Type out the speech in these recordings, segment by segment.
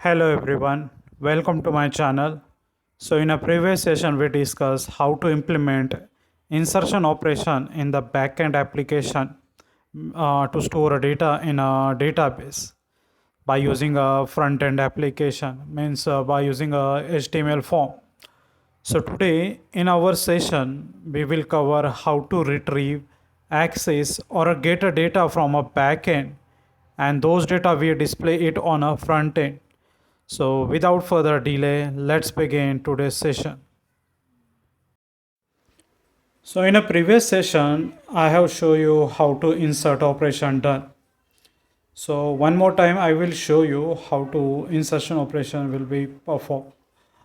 Hello everyone, welcome to my channel. So in a previous session we discussed how to implement insertion operation in the backend application to store data in a database by using a front-end application, means by using a HTML form. So today in our session we will cover how to retrieve, access or get a data from a backend, and those data we display it on a front end. So without further delay, let's begin today's session. So in a previous session, I have shown you how to insert operation done. So one more time, I will show you how to insertion operation will be performed.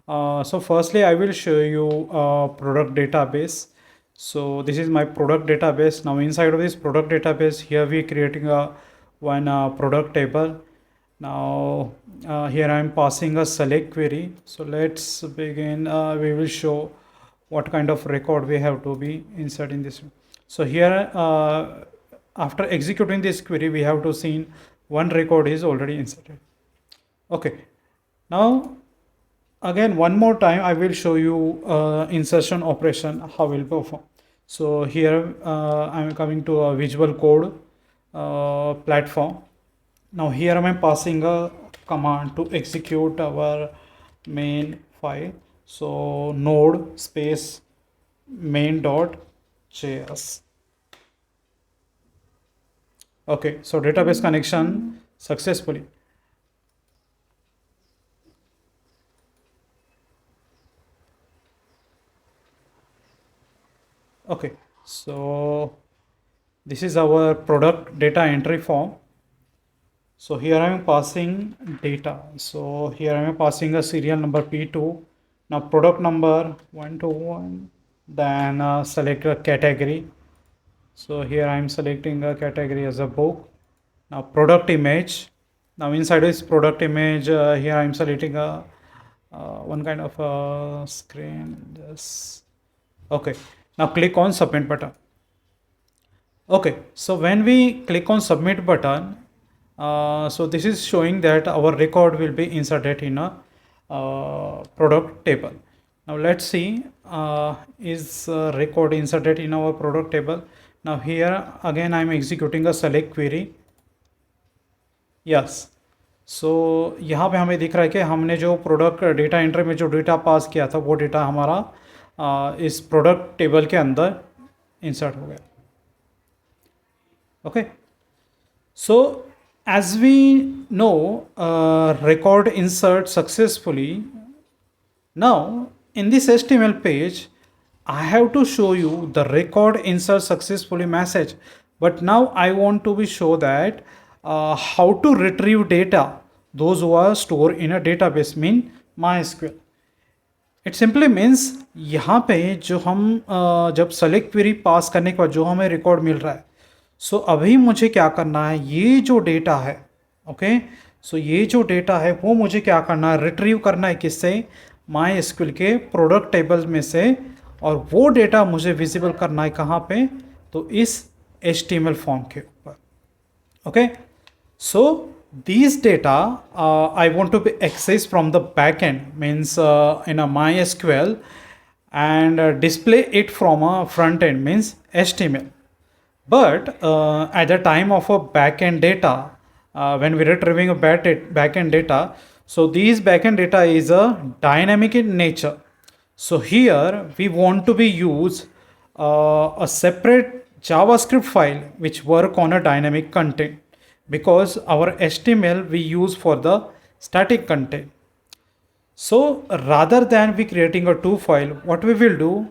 So firstly, I will show you a product database. So this is my product database. Now inside of this product database, here we are creating a one product table. Now here I am passing a select query. So let's begin. We will show what kind of record we have to be insert in this. So here after executing this query, we have to see one record is already inserted. Okay. Now again one more time I will show you insertion operation how will perform. So here I'm coming to a Visual Code platform. Now here I am passing a command to execute our main file. So node space main.js. Okay, so database connection successfully. Okay, so this is our product data entry form. So here I am passing data. So here I am passing a serial number P2. Now product number 121. Then select a category. So here I am selecting a category as a book. Now product image. Now inside this product image, here I am selecting a one kind of a screen. Just okay. Now click on submit button. Okay, so when we click on submit button, so this is showing that our record will be inserted in a product table. Now let's see, is record inserted in our product table. Now here again I am executing a select query. Yes. So यहाँ पे हमें दिख रहा है कि हमने जो product data entry में जो डेटा पास किया था वो डेटा हमारा इस प्रोडक्ट टेबल के अंदर इंसर्ट हो गया. Okay. So as we know, record insert successfully. Now in this HTML page, I have to show you the record insert successfully message. But now I want to be show that how to retrieve data, those who are stored in a database, mean MySQL. It simply means यहाँ पे जो हम जब select query पास करने के बाद जो हमें रिकॉर्ड मिल रहा है, सो अभी मुझे क्या करना है, ये जो डेटा है, ओके, सो ये जो डेटा है वो मुझे क्या करना है, रिट्रीव करना है किससे, माई एसक्यूएल के प्रोडक्ट टेबल में से, और वो डेटा मुझे विजिबल करना है कहाँ पे, तो इस HTML फॉर्म के ऊपर. Okay, so these data I want to be accessed from the backend, means in a MySQL, and display it from a front end, means HTML. But at the time of a backend data, when we are retrieving a backend data, so these backend data is a dynamic in nature. So here we want to be use a separate JavaScript file which work on a dynamic content, because our HTML we use for the static content. So rather than we creating a two file, what we will do,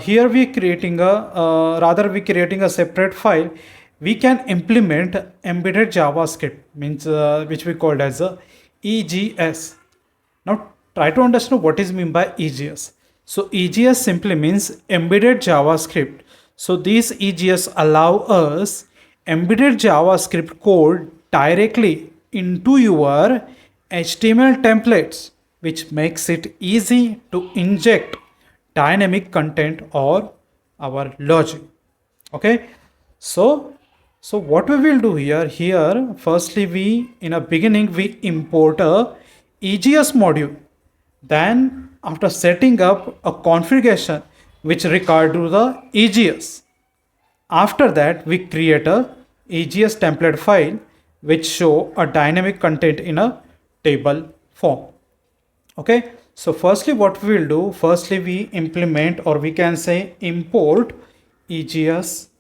here we creating a separate file, we can implement embedded JavaScript, means which we called as a EGS. Now try to understand what is meant by EGS. So EGS simply means embedded JavaScript. So this EGS allow us embedded JavaScript code directly into your HTML templates, which makes it easy to inject dynamic content or our logic. Okay, so what we will do here, firstly we in a beginning we import a EGS module. Then after setting up a configuration which regard to the EGS, after that we create a EGS template file which show a dynamic content in a table form. Okay, so firstly what we will do, firstly we implement, or we can say import EGS.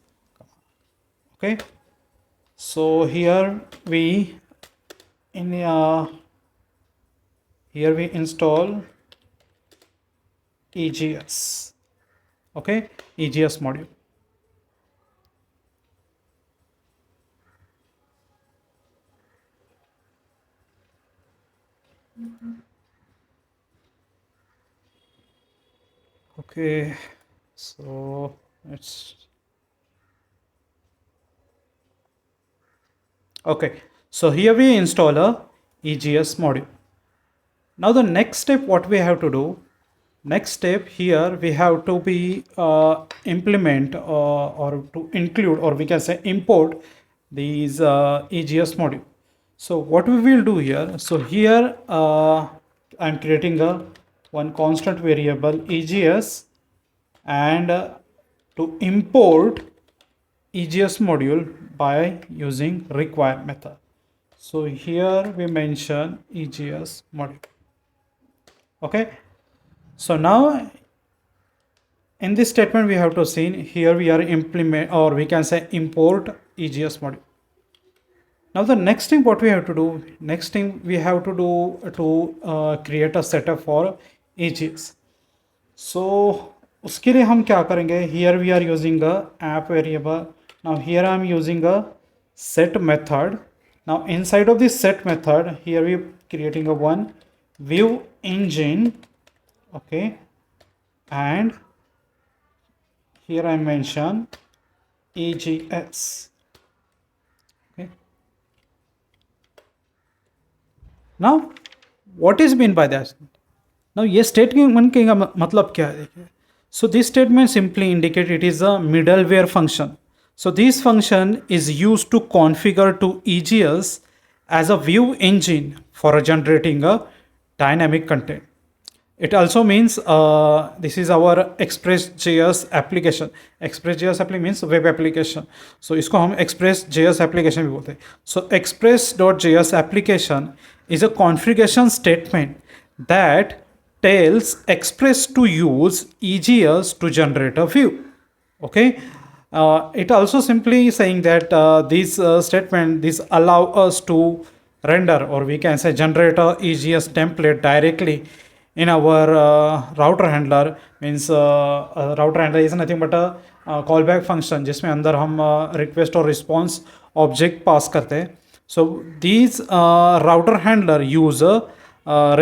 Okay, so here we here we install EGS. Okay, EGS module. Okay, so it's okay. So here we install a EGS module. Now the next step, what we have to do, next step here we have to be implement or to include, or we can say import these EGS module. So what we will do here, so here I'm creating a one constant variable EGS, and to import EGS module by using require method. So here we mention EGS module. Okay, so now in this statement we have to see, here we are implement, or we can say import EGS module. Now the next thing what we have to do, next thing we have to do to create a setup for EGS. So उसके लिए हम क्या करेंगे, here we are using a app variable. Now here I am using a set method. Now inside of this set method, here we are creating a one view engine. Okay, and here I mention EGS. Okay, now what is mean by that? Now ये statement का मतलब क्या है देखिए. So this statement simply indicate it is a middleware function. So this function is used to configure to EGS as a view engine for generating a dynamic content. It also means this is our Express.js application. Express.js application means web application. So इसको हम Express.js application भी बोलते हैं. So Express.js application is a configuration statement that tells Express to use EGS to generate a view. Okay. It also simply saying that this statement, this allow us to render, or we can say generate a EGS template directly in our router handler. Means router handler is nothing but a callback function जिसमें अंदर हम request और response object pass करते हैं. So these router handler use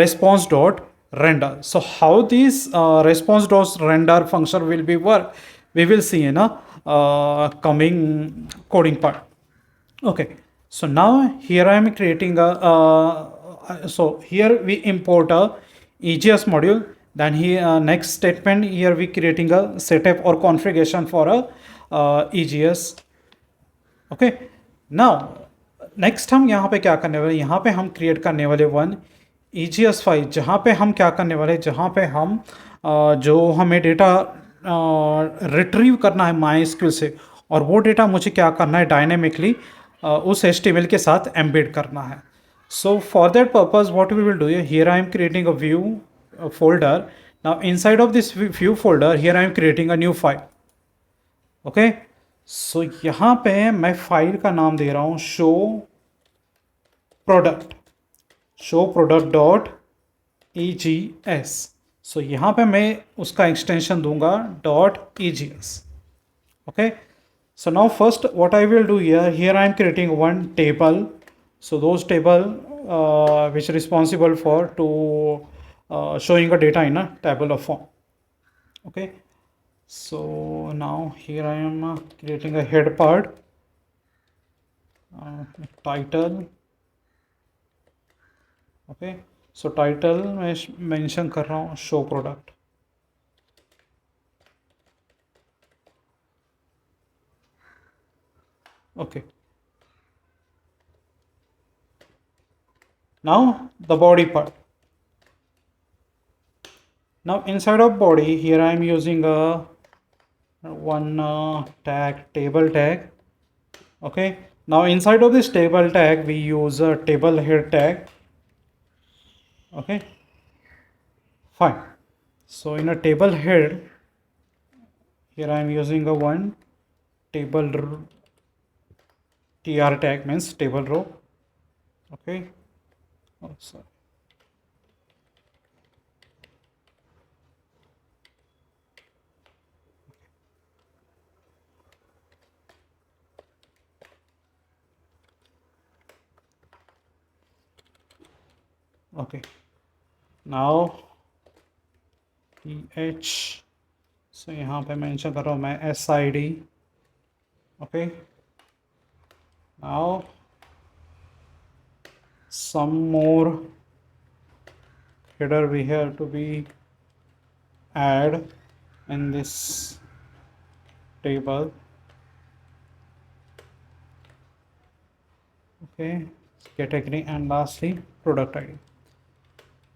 response dot render. So how this response dot render function will be work, we will see in a coming coding part. Okay, so now here I am creating a so here we import a EGS module. Then here next statement, here we creating a setup or configuration for a EGS. Okay, now next हम यहाँ पे क्या करने वाले, यहाँ पे हम create करने वाले वन EGS फाइल, जहाँ पे हम क्या करने वाले, जहाँ पे हम जो हमें डेटा रिट्रीव करना है MySQL से, और वो डेटा मुझे क्या करना है डायनेमिकली उस HTML के साथ एम्बेड करना है. So for that purpose what we will do here, I am creating a view folder. Now inside of this view folder, here I am creating a new file. Okay, so यहाँ पे मैं file का नाम दे रहा हूँ show product dot EGS. So यहाँ पे मैं उसका एक्सटेंशन दूंगा .EGS. Okay, so now first what I will do here I am creating one table. So those table which is responsible for to showing a data in a tabular form. Okay, so now here I am creating a head part, title. Okay, so title मैं mention कर रहा हूँ show product. Okay, now the body part. Now inside of body, here I am using a one tag, table tag. Okay, now inside of this table tag we use a table head tag. Okay, fine. So in a table head, here I am using a one table tr tag, means table row. Okay, oh, sorry. Okay, now ph, so यहाँ पे mention कर रहा हूँ मैं SID. Okay, now some more header we have to be add in this table. Okay, category and lastly product ID.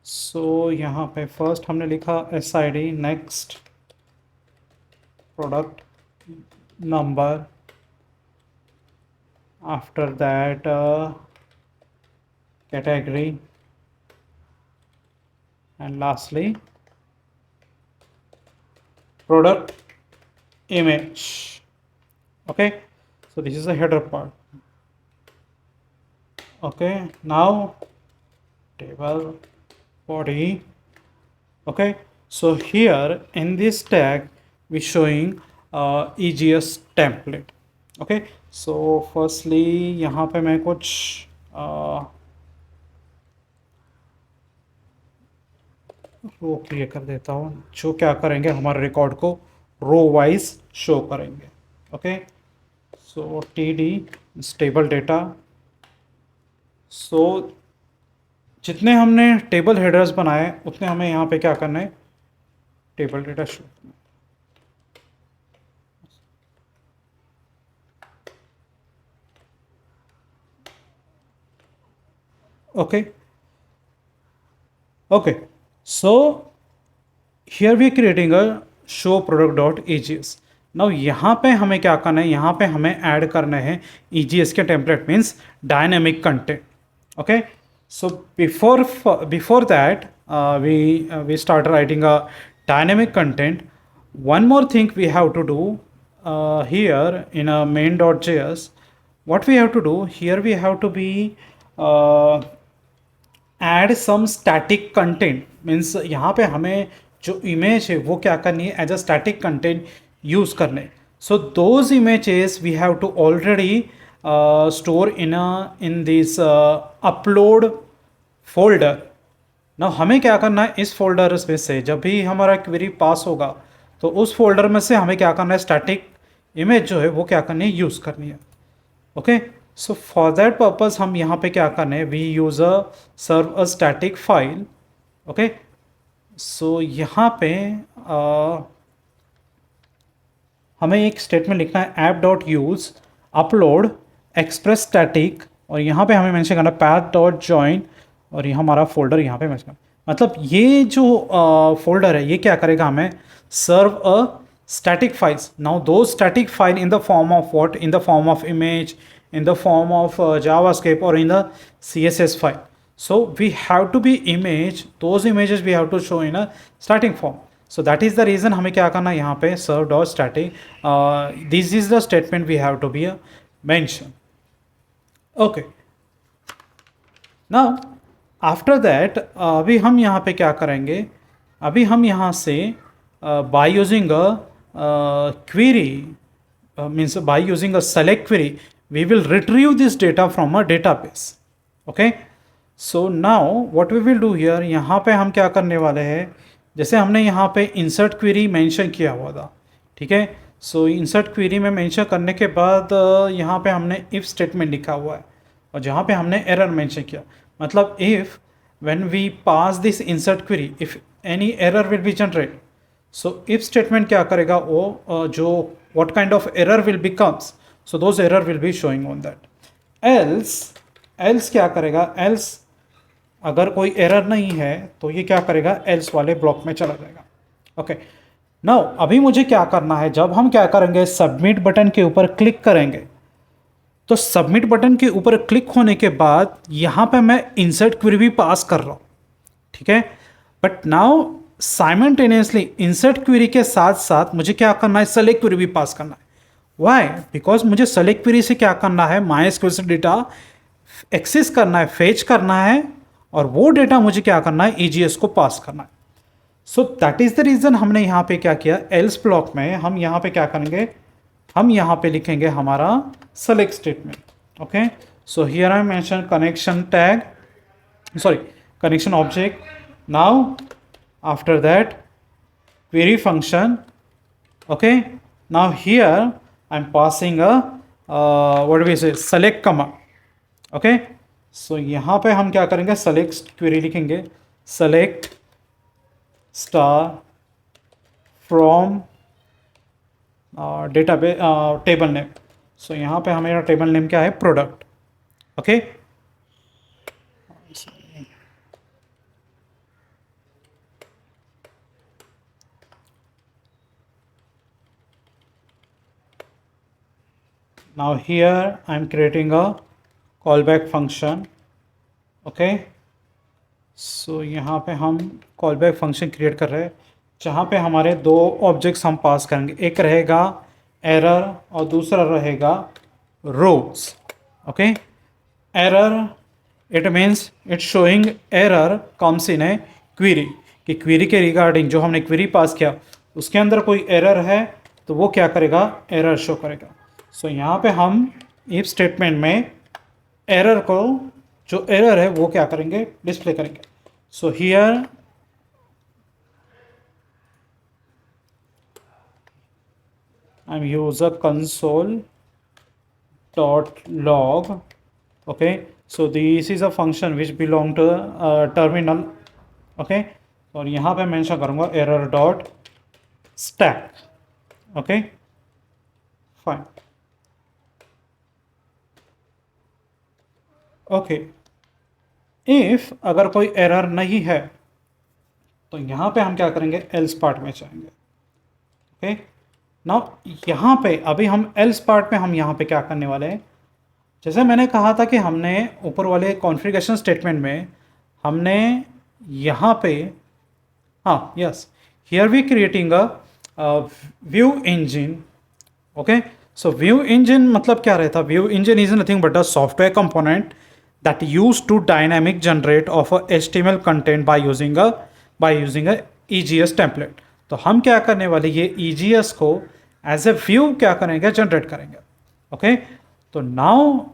So यहाँ पे first हमने लिखा SID, next product number, after that category, and lastly product image. Okay, so this is the header part. Okay, now table body. Okay, so here in this tag we showing EGS template. Okay, so firstly यहाँ पे मैं कुछ रो create कर देता हूँ जो क्या करेंगे हमारे रिकॉर्ड को रो वाइज शो करेंगे. ओके, सो TD स्टेबल डेटा. सो जितने हमने टेबल हेडर्स बनाए उतने हमें यहाँ पे क्या करना है, टेबल डेटा शो करना है. Okay, okay, so here we are creating a show product.egs. Now यहाँ पे हमें क्या करना है, यहाँ पे हमें ऐड करना है EGS के template, means dynamic content. Okay, so before that we start writing a dynamic content. One more thing we have to do here in a main.js. What we have to do here, we have to be add some static content. Means यहाँ पे हमें जो image है वो क्या करनी है, as a static content use करने. So those images we have to already store in this upload folder. ना हमें क्या करना है, इस फोल्डर में से जब भी हमारा क्वेरी पास होगा तो उस फोल्डर में से हमें क्या करना है, स्टैटिक इमेज जो है वो क्या करनी है, यूज़ करनी है. Okay, so for that purpose हम यहाँ पे क्या करने हैं, we use serve a static file. Okay, so यहाँ पे हमें एक स्टेटमेंट लिखना है, app dot use upload express static, और यहाँ पे हमें मेंशन करना path डॉट जॉइन, और ये हमारा फोल्डर यहाँ पे मेंशन. मतलब ये जो फोल्डर है ये क्या करेगा, हमें सर्व अ static files. Now those static file in the form of what, in the form of image, in the form of JavaScript, or in the CSS file. So we have to be image, those images we have to show in a starting form. So that is the reason हमें क्या करना है, यहाँ पे serve dot static, this is the statement we have to be mention. Okay, now after that अभी हम यहाँ पे क्या करेंगे, अभी हम यहाँ से by using a query, means by using a select query, we will retrieve this data from a database. Okay, so now what we will do here, यहाँ पे हम क्या करने वाले हैं, जैसे हमने यहाँ पे इंसर्ट क्वेरी मेंशन किया हुआ था. ठीक है, सो इंसर्ट क्वेरी में मेंशन करने के बाद यहाँ पे हमने इफ़ स्टेटमेंट लिखा हुआ है, और जहाँ पे हमने एरर मेंशन किया, मतलब if when we pass this insert query, if any error will be generate. So if statement क्या करेगा, वो जो what kind of error will becomes, so those error will be showing on that. Else क्या करेगा, else अगर कोई error नहीं है तो ये क्या करेगा, एल्स वाले ब्लॉक में चला जाएगा। ओके, नाउ अभी मुझे क्या करना है, जब हम क्या करेंगे सबमिट बटन के ऊपर क्लिक करेंगे, तो सबमिट बटन के ऊपर क्लिक होने के बाद यहाँ पे मैं इंसर्ट क्वेरी भी पास कर रहा हूँ, ठीक है। But now simultaneously insert query के साथ साथ मुझे क्या करना है, सेलेक्ट क्वेरी भी पास करना है। वाई? बिकॉज मुझे सेलेक्ट क्वेरी से क्या करना है, माइस्क्यूएल से डेटा एक्सेस करना है, फेच करना है, और वो डेटा मुझे क्या करना है, ईजीएस को पास करना है। So that is the reason हमने यहाँ पे क्या किया, एल्स ब्लॉक में हम यहाँ पे क्या करेंगे, हम यहाँ पे लिखेंगे हमारा select statement. Okay, so here I mention connection tag, sorry, connection object. Now after that query function. Okay, now here I'm passing a what do we say, select command. Okay, so यहाँ पे हम क्या करेंगे, select query लिखेंगे, select star from database table name. So यहाँ पे हमारा table name क्या है, product. Okay, now here I am creating a callback function. Okay, so यहाँ पे हम callback function create कर रहे हैं, जहाँ पे हमारे दो ऑब्जेक्ट्स हम पास करेंगे, एक रहेगा एरर और दूसरा रहेगा rows. Okay, error it means it showing error comes in a query, कि क्वेरी के रिगार्डिंग जो हमने क्वेरी पास किया उसके अंदर कोई एरर है तो वो क्या करेगा, एरर शो करेगा। सो यहाँ पे हम इफ स्टेटमेंट में एरर को, जो एरर है वो क्या करेंगे, डिस्प्ले करेंगे। So here I am user console dot log. Okay, so this is a function which belong to terminal. Okay, और यहाँ पे मेंशन करूँगा error dot stack. Okay, fine. Okay, if अगर कोई एरर नहीं है तो यहाँ पे हम क्या करेंगे, else पार्ट में जाएंगे। ओके, नाउ यहाँ पे अभी हम else पार्ट में हम यहाँ पे क्या करने वाले हैं, जैसे मैंने कहा था कि हमने ऊपर वाले कॉन्फ़िगरेशन स्टेटमेंट में हमने यहाँ पे, हाँ yes, here we creating a view engine. Okay, so view engine मतलब क्या रहता, view engine is nothing but a software component that use to dynamic generate of a HTML content by using a EGS template. तो हम क्या करने वाले, ये EGS को एज ए व्यू क्या करेंगे, जनरेट करेंगे। ओके, तो now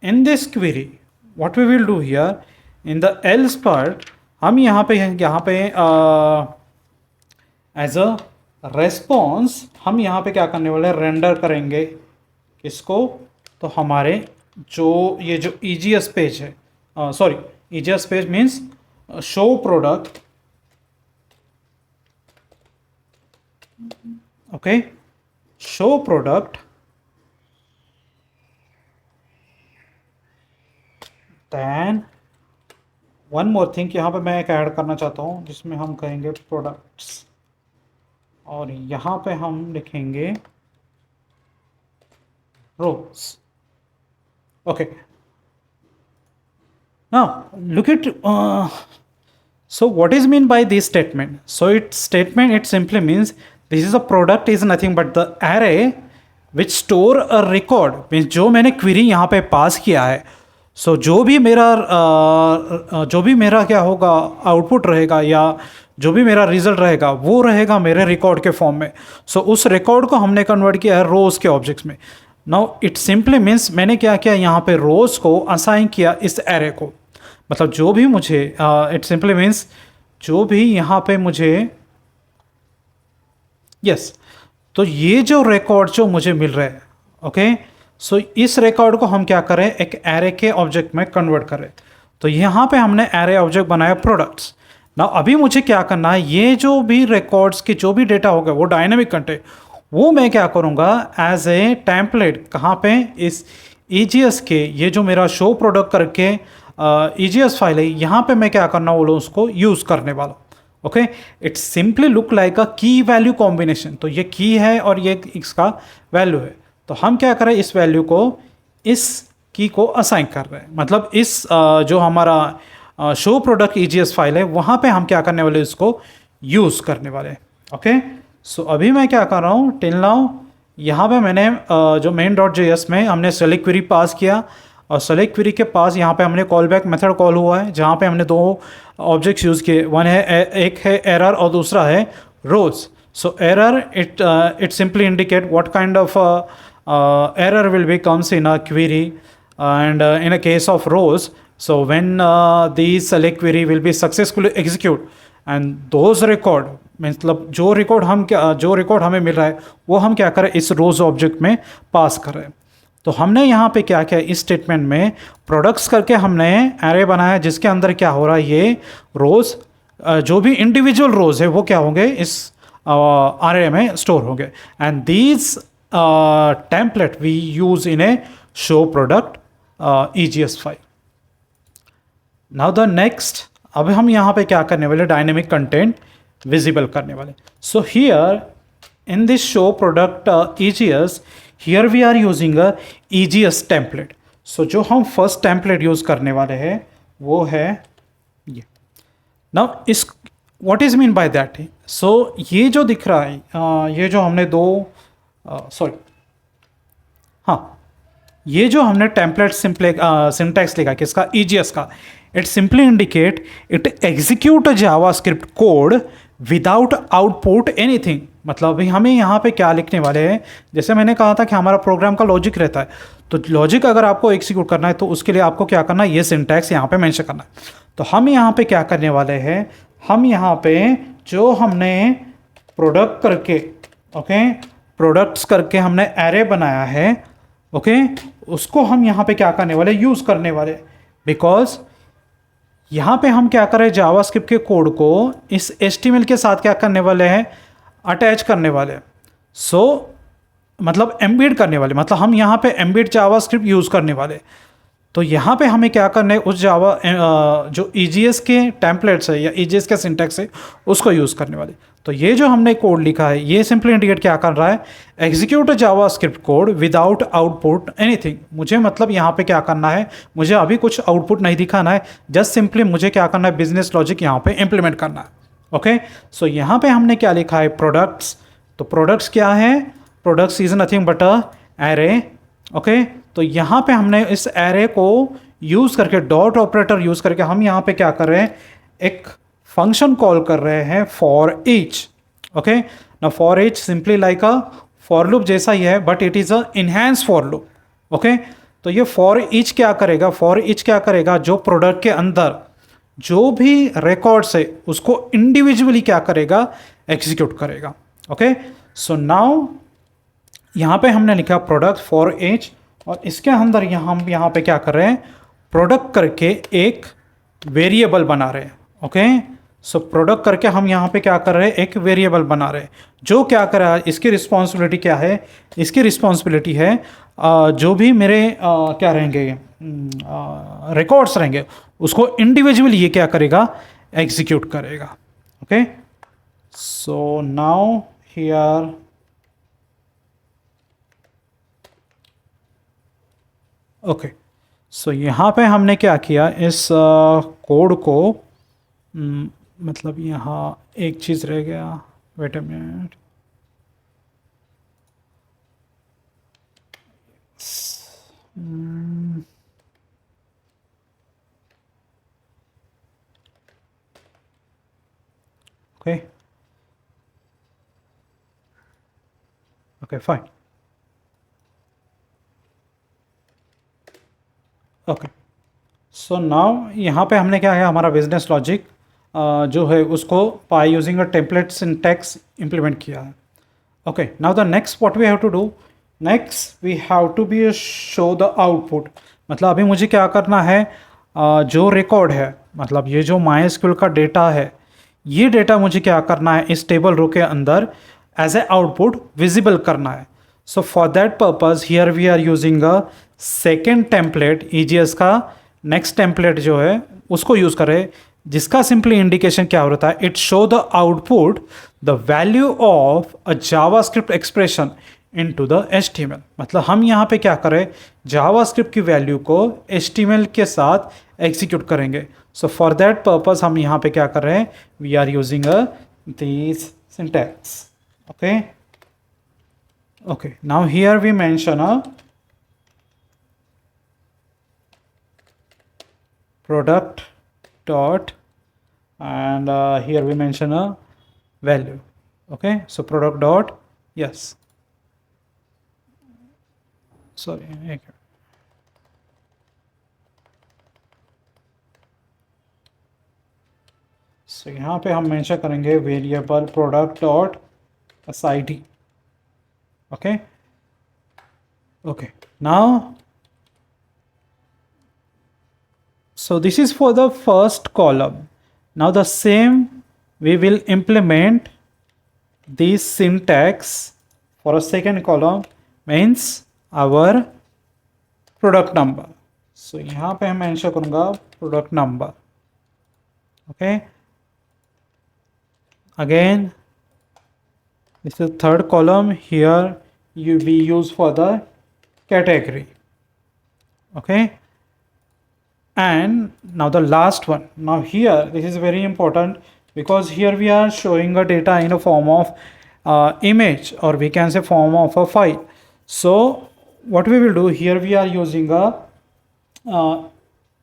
in this query what we will do here in the else part, हम यहाँ पे एज अ रेस्पॉन्स हम यहाँ पे क्या करने वाले, रेंडर करेंगे किसको, तो हमारे जो ये जो EGS पेज है, sorry EGS page means show product. Okay, show product, then one more thing, यहाँ पे मैं एक ऐड करना चाहता हूँ जिसमें हम कहेंगे प्रोडक्ट्स, और यहाँ पे हम लिखेंगे rows. Okay, now look it, so what is mean by this statement? So it statement, it simply means this is a product is nothing but the array which store a record, means जो मैंने query यहाँ पे पास किया है, सो जो भी मेरा क्या होगा, आउटपुट रहेगा या जो भी मेरा रिजल्ट रहेगा वो रहेगा मेरे रिकॉर्ड के फॉर्म में। सो उस रिकॉर्ड को हमने कन्वर्ट किया है रोज़ के ऑब्जेक्ट्स में। नाउ इट सिंपली मीन्स मैंने क्या किया, यहाँ पे रोज़ को असाइन किया इस एरे को, मतलब जो भी मुझे इट सिंपली मीन्स जो भी यहाँ पे मुझे यस तो ये जो रिकॉर्ड जो मुझे मिल रहा है, ओके, सो इस रिकॉर्ड को हम क्या करें, एक एरे के ऑब्जेक्ट में कन्वर्ट करें। तो यहाँ पे हमने एरे ऑब्जेक्ट बनाया प्रोडक्ट्स। ना अभी मुझे क्या करना है, ये जो भी रिकॉर्ड्स के जो भी डेटा होगा वो डायनेमिक कंटेंट, वो मैं क्या करूँगा एज ए टेम्पलेट, कहाँ पे, इस EGS के ये जो मेरा शो प्रोडक्ट करके EGS फाइल है, यहाँ पे मैं क्या करना वाला हूँ, उसको यूज़ करने वाला हूँ। Okay, it simply look like अ की वैल्यू कॉम्बिनेशन। तो ये की है और ये इसका वैल्यू है। तो हम क्या कर रहे हैं, इस वैल्यू को इस की को असाइन कर रहे हैं। मतलब इस जो हमारा शो प्रोडक्ट EGS फाइल है वहाँ पे हम क्या करने वाले, इसको यूज़ करने वाले। ओके, सो अभी मैं क्या कर रहा हूँ, टिल नाउ यहाँ पे मैंने जो मेन डॉट JS में हमने सेलेक्ट क्वेरी पास किया, और सेलेक्ट क्वेरी के पास यहाँ पे हमने कॉल बैक मेथड कॉल हुआ है, जहाँ पे हमने दो ऑब्जेक्ट्स यूज़ किए। वन है, एक है एरर और दूसरा है rows. So error it simply indicate what kind of error will be comes in a query, and in a case of rows, so when these select query will be successfully execute, and those record मतलब जो record हमें मिल रहा है वो हम क्या करें, इस रोज ऑब्जेक्ट में पास कर रहे हैं। तो हमने यहाँ पे क्या किया, इस स्टेटमेंट में प्रोडक्ट्स करके हमने एरे बनाया, जिसके अंदर क्या हो रहा है, ये रोज जो भी इंडिविजुअल रोज है वो क्या होंगे, इस एरे में स्टोर होंगे। And these template we use in a show product EGS file. Now the next, अब हम यहाँ पे क्या करने वाले, डायनेमिक कंटेंट विजिबल करने वाले। So here in this show product EGS, here we are using a EGS template. So जो हम फर्स्ट टेम्पलेट यूज करने वाले हैं वो है ये। Now is what is mean by that, so ये जो दिख रहा है, ये जो हमने दो हाँ, ये जो हमने टेम्पलेट सिंटैक्स लिखा किसका, EGS का, it simply indicate it execute JavaScript code without output anything. मतलब अभी हमें यहाँ पे क्या लिखने वाले हैं, जैसे मैंने कहा था कि हमारा प्रोग्राम का लॉजिक रहता है, तो लॉजिक अगर आपको एग्जीक्यूट करना है तो उसके लिए आपको क्या करना है, ये सिंटैक्स यहाँ पे मेंशन करना है। तो हम यहाँ पे क्या करने वाले हैं, हम यहाँ पे जो हमने प्रोडक्ट करके प्रोडक्ट्स करके हमने एरे बनाया है, ओके, उसको हम यहाँ पे क्या करने वाले, यूज़ करने वाले। बिकॉज यहाँ पे हम क्या कर रहे हैं, जावास्क्रिप्ट के कोड को इस HTML के साथ क्या करने वाले हैं, अटैच करने वाले। सो मतलब एम्बेड करने वाले, मतलब हम यहाँ पे एम्बेड जावास्क्रिप्ट यूज़ करने वाले। तो यहाँ पे हमें क्या करना है, उस जावा जो EGS के टेम्पलेट्स है या EGS के सिंटैक्स है उसको यूज़ करने वाले। तो ये जो हमने कोड लिखा है ये सिंपली इंडिकेट क्या कर रहा है, execute JavaScript code without output anything. मुझे मतलब यहाँ पे क्या करना है, मुझे अभी कुछ आउटपुट नहीं दिखाना है, जस्ट सिंपली मुझे क्या करना है, बिजनेस लॉजिक यहाँ पे इंप्लीमेंट करना है। ओके, सो यहाँ पे हमने क्या लिखा है, प्रोडक्ट्स। तो प्रोडक्ट्स क्या है, products is nothing but a array. Okay, तो यहाँ पे हमने इस एरे को यूज़ करके, डॉट ऑपरेटर यूज़ करके हम यहाँ पे क्या कर रहे हैं, एक फंक्शन कॉल कर रहे हैं फॉर ईच। ओके, ना for each simply like a for loop जैसा ही है, but it is a enhance for loop. Okay, तो ये फॉर ईच क्या करेगा, फॉर ईच क्या करेगा, जो प्रोडक्ट के अंदर जो भी रिकॉर्ड्स है उसको इंडिविजुअली क्या करेगा, एग्जीक्यूट करेगा। ओके, सो नाउ यहाँ पे हमने लिखा प्रोडक्ट फॉर ईच, और इसके अंदर हम यहाँ पे क्या कर रहे हैं, प्रोडक्ट करके एक वेरिएबल बना रहे हैं। ओके, सो प्रोडक्ट करके हम यहाँ पे क्या कर रहे हैं, एक वेरिएबल बना रहे हैं, जो क्या कर रहा है, इसकी रिस्पॉन्सिबिलिटी क्या है, इसकी रिस्पॉन्सिबिलिटी है जो भी मेरे क्या रहेंगे, रिकॉर्ड्स रहेंगे उसको इंडिविजुअली ये क्या करेगा, एग्जीक्यूट करेगा। Okay, so now here okay, so यहाँ पे हमने क्या किया, इस कोड को मतलब यहाँ एक चीज़ रह गया, wait a minute, okay okay fine. Okay, so now यहाँ पे हमने क्या है, हमारा बिजनेस लॉजिक जो है उसको by using a template syntax implement किया है। Okay, now the next what we have to do, next we have to be show the output. मतलब अभी मुझे क्या करना है, जो रिकॉर्ड है, मतलब ये जो MySQL का डेटा है, ये डेटा मुझे क्या करना है, इस टेबल रो के अंदर एज ए आउटपुट विजिबल करना है। So for that purpose here we are using a second template EGS का, नेक्स्ट टेम्पलेट जो है उसको यूज़ करें, जिसका सिंपली इंडिकेशन क्या होता है, it show the output the value of a JavaScript expression into the HTML। मतलब हम यहाँ पे क्या करें, जावास्क्रिप्ट की वैल्यू को HTML के साथ एग्जीक्यूट करेंगे। सो फॉर दैट पर्पस हम यहाँ पे क्या कर रहे हैं, we are using this syntax. Okay okay, now here we mention a product dot, and here we mention a value. Okay, so product dot, yes, sorry, so यहाँ पे हम मेंशन करेंगे variable product dot id. Okay okay, now so this is for the first column. Now the same we will implement this syntax for a second column, means our product number. So यहाँ पे हम mention करूँगा product number. Okay, again this is third column, here you be used for the category. Okay, and now the last one. Now here this is very important, because here we are showing a data in a form of image, or we can say form of a file. So what we will do here, we are using a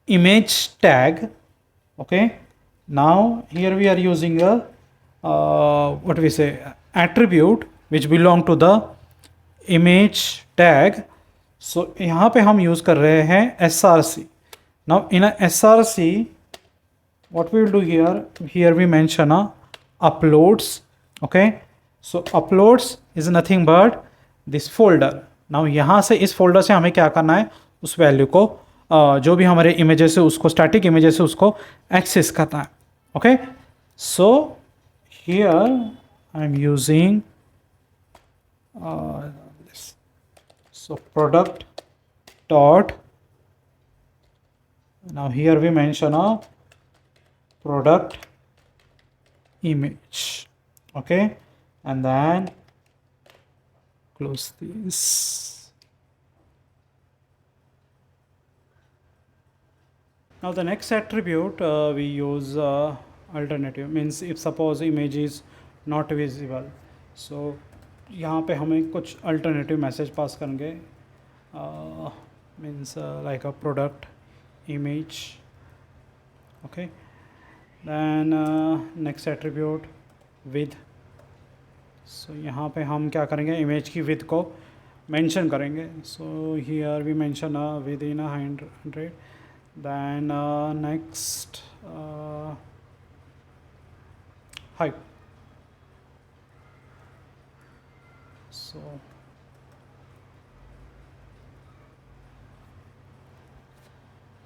image tag. Okay, now here we are using a what we say, attribute which belong to the image tag. So यहाँ पे हम use कर रहे हैं src. Now in a src, what we will do here we mention a uploads. Okay, so uploads is nothing but this folder. Now यहाँ से इस folder से हमें क्या करना है, उस value को जो भी हमारे images है उसको, static images है उसको access करना है. Okay, so here I am using this. So product dot, now here we mention a product image. Okay, and then close this. Now the next attribute we use alternative, means if suppose image is not visible, so यहाँ पे हमें कुछ alternative message pass करेंगे, means like a product image. Okay, then next attribute width. So यहाँ पे हम क्या करेंगे, image की width को mention करेंगे. So here we mention within 100. Then next height. So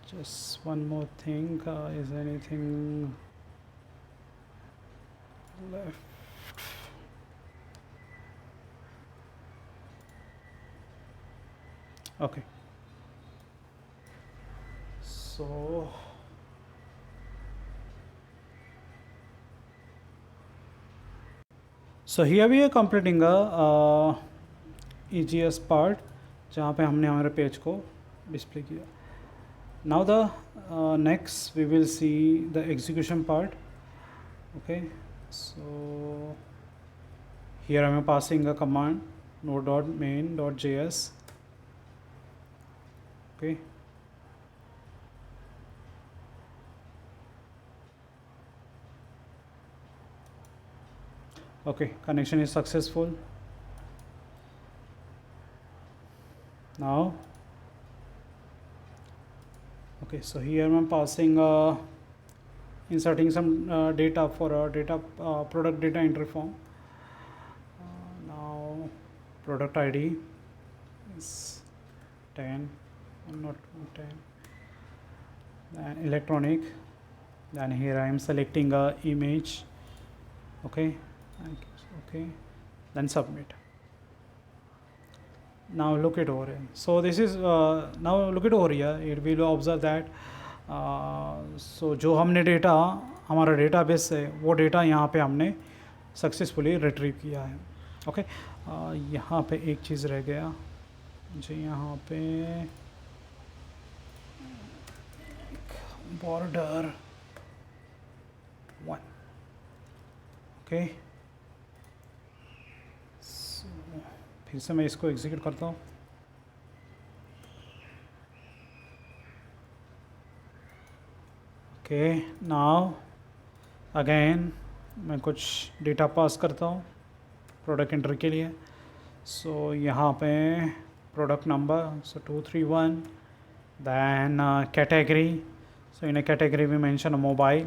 just one more thing, is anything left? Okay, so here we are completing a EGS part जहाँ पे हमने हमारे पेज को डिस्प्ले किया. Now the next we will see the execution part. Okay, so here I am passing a command node.main.js. Okay, okay, connection is successful. Now okay, so here I'm passing inserting some data for a product data entry form. Now product ID is 10, not 10, then electronic, then here I am selecting a image. Okay, okay, then submit. Now look it over here. So this is now look it over here, it will observe that सो जो हमने data हमारा database है वो data यहाँ पे हमने successfully retrieve किया है। ओके, यहाँ पे एक चीज़ रह गया जी, यहाँ पे बॉर्डर 1। ओके, फिर से मैं इसको एग्जीक्यूट करता हूँ। ओके, नाउ अगेन मैं कुछ डेटा पास करता हूँ प्रोडक्ट एंटर के लिए। सो यहाँ पे product number, so 231, then category, so in a category we mention a mobile.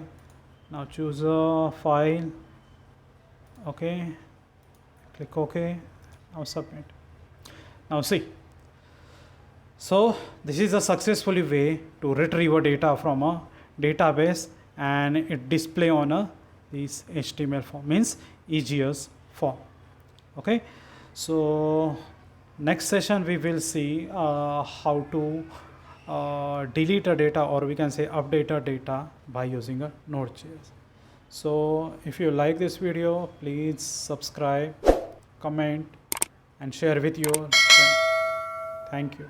Now choose a file. Okay, click OK. Now submit. Now see, so this is a successfully way to retrieve a data from a database and it display on a this HTML form, means EGS form. Okay, so next session we will see how to delete a data, or we can say update a data by using a Node.js. So if you like this video, please subscribe, comment and share with your friends. Thank you.